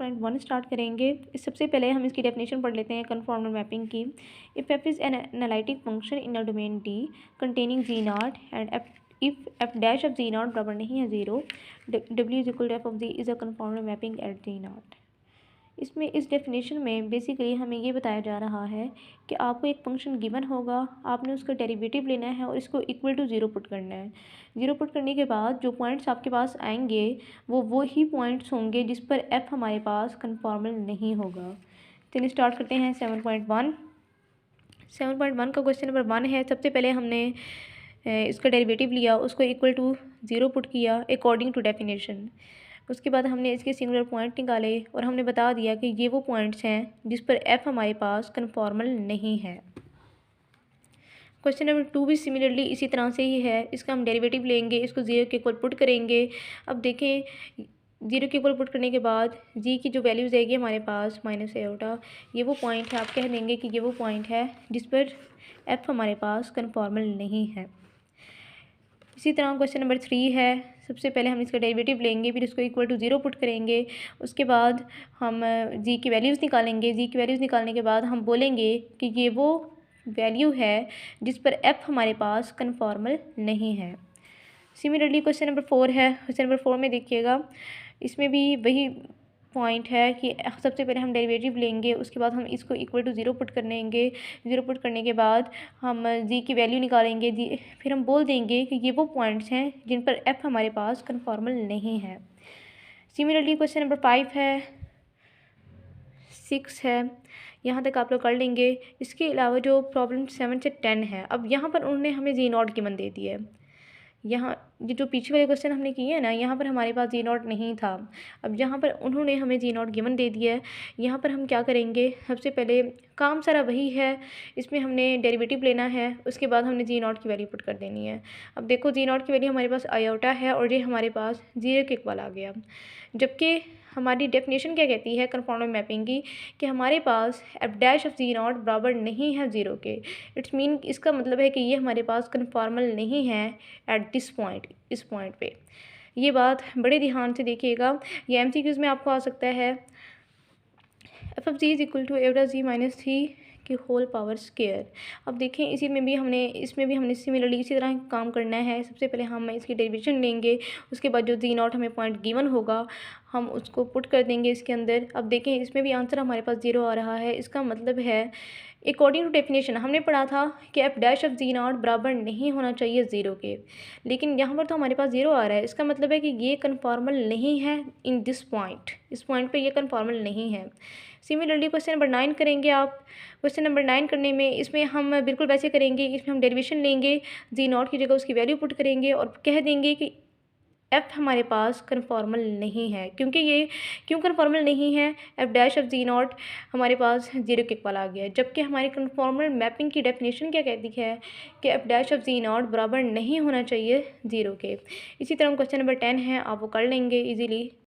7.1 start करेंगे। इस सबसे पहले हम इसकी डेफिनेशन पढ़ लेते हैं कन्फॉर्मल मैपिंग की। If f is an analytic function in a domain D containing z naught and if f dash of ji not बराबर नहीं है zero, W is equal to f of z is a conformal mapping at z naught. इसमें इस definition में basically हमें ये बताया जा रहा है कि आपको एक फंक्शन गिवन होगा, आपने उसका डेरिवेटिव लेना है और इसको इक्वल टू ज़ीरो पुट करना है। ज़ीरो पुट करने के बाद जो पॉइंट्स आपके पास आएंगे वो ही पॉइंट्स होंगे जिस पर एफ़ हमारे पास कन्फॉर्मल नहीं होगा। चलिए स्टार्ट करते हैं 7.1। 7.1 का क्वेश्चन नंबर 1 है। सबसे पहले हमने इसका डेरिवेटिव लिया, उसको इक्वल टू ज़ीरो पुट किया अकॉर्डिंग टू डेफिनेशन। उसके बाद हमने इसके सिंगुलर पॉइंट निकाले और हमने बता दिया कि ये वो पॉइंट्स हैं जिस पर एफ़ हमारे पास कन्फॉर्मल नहीं है। क्वेश्चन नंबर 2 भी सिमिलरली इसी तरह से ही है। इसका हम डेरिवेटिव लेंगे, इसको ज़ीरो के इक्वल पुट करेंगे। अब देखें, ज़ीरो के इक्वल पुट करने के बाद जी की जो वैल्यूज़ आएगी हमारे पास माइनस एओटा, ये वो पॉइंट है, आप कह देंगे कि ये वो पॉइंट है जिस पर एफ़ हमारे पास कन्फॉर्मल नहीं है। इसी तरह क्वेश्चन नंबर 3 है। सबसे पहले हम इसका डेरिवेटिव लेंगे, फिर इसको इक्वल टू ज़ीरो पुट करेंगे। उसके बाद हम जी की वैल्यूज़ निकालेंगे। जी की वैल्यूज़ निकालने के बाद हम बोलेंगे कि ये वो वैल्यू है जिस पर एफ़ हमारे पास कन्फॉर्मल नहीं है। सिमिलरली क्वेश्चन नंबर 4 है। क्वेश्चन नंबर 4 में देखिएगा, इसमें भी वही पॉइंट है कि सबसे पहले हम डेरिवेटिव लेंगे, उसके बाद हम इसको इक्वल टू ज़ीरो पुट करेंगे। ज़ीरो पुट करने के बाद हम जी की वैल्यू निकालेंगे, जी फिर हम बोल देंगे कि ये वो पॉइंट्स हैं जिन पर एफ़ हमारे पास कन्फॉर्मल नहीं है। सिमिलरली क्वेश्चन नंबर 5 है, 6 है, यहाँ तक आप लोग कर लेंगे। इसके अलावा जो प्रॉब्लम 7 से 10 है, अब यहाँ पर उन्होंने हमें जी नॉट गिवन दे दिया है। यहाँ ये जो पीछे वाले क्वेश्चन हमने किए हैं ना, यहाँ पर हमारे पास जी नॉट नहीं था। अब यहाँ पर उन्होंने हमें जी नॉट गिवन दे दिया है। यहाँ पर हम क्या करेंगे, सबसे पहले काम सारा वही है, इसमें हमने डेरिवेटिव लेना है, उसके बाद हमने जी नॉट की वैल्यू पुट कर देनी है। अब देखो, जी नॉट की वैल्यू हमारे पास आयोटा है और ये हमारे पास जीरो के इक्वल आ गया। जबकि हमारी डेफिनेशन क्या कहती है कन्फॉर्मल मैपिंग की, कि हमारे पास F dash of ji not बराबर नहीं है ज़ीरो के। इट्स मीन इसका मतलब है कि ये हमारे पास कन्फॉर्मल नहीं है एट दिस पॉइंट, इस पॉइंट पे। ये बात बड़े ध्यान से देखिएगा, ये एमसीक्यूज़ में आपको आ सकता है। F of G is equal to एवडा जी माइनस थ्री की होल पावर स्केयर। अब देखें, इसमें भी हमने सिमिलरली इसी तरह काम करना है। सबसे पहले हम इसकी डेरिवेशन लेंगे, उसके बाद जो जी नॉट हमें पॉइंट गिवन होगा हम उसको पुट कर देंगे इसके अंदर। अब देखें, इसमें भी आंसर हमारे पास ज़ीरो आ रहा है। इसका मतलब है अकॉर्डिंग टू डेफिनेशन हमने पढ़ा था कि f dash of ji not बराबर नहीं होना चाहिए ज़ीरो के, लेकिन यहाँ पर तो हमारे पास ज़ीरो आ रहा है। इसका मतलब है कि ये कन्फॉर्मल नहीं है इन दिस पॉइंट, इस पॉइंट पे ये कन्फॉर्मल नहीं है। सिमिलरली क्वेश्चन नंबर 9 करेंगे आप। क्वेश्चन नंबर 9 करने में इसमें हम बिल्कुल वैसे करेंगे, इसमें हम डेरिवेशन लेंगे, जी नॉट की जगह उसकी वैल्यू पुट करेंगे और कह देंगे कि एफ़ हमारे पास कन्फॉर्मल नहीं है। क्योंकि ये क्यों कन्फॉर्मल नहीं है, f dash of ji naught हमारे पास जीरो के इक्वल आ गया है। जबकि हमारी कन्फॉर्मल मैपिंग की डेफिनेशन क्या कहती है कि f dash of ji not बराबर नहीं होना चाहिए ज़ीरो के। इसी तरह क्वेश्चन नंबर 10 है, आप वो कर लेंगे ईजीली।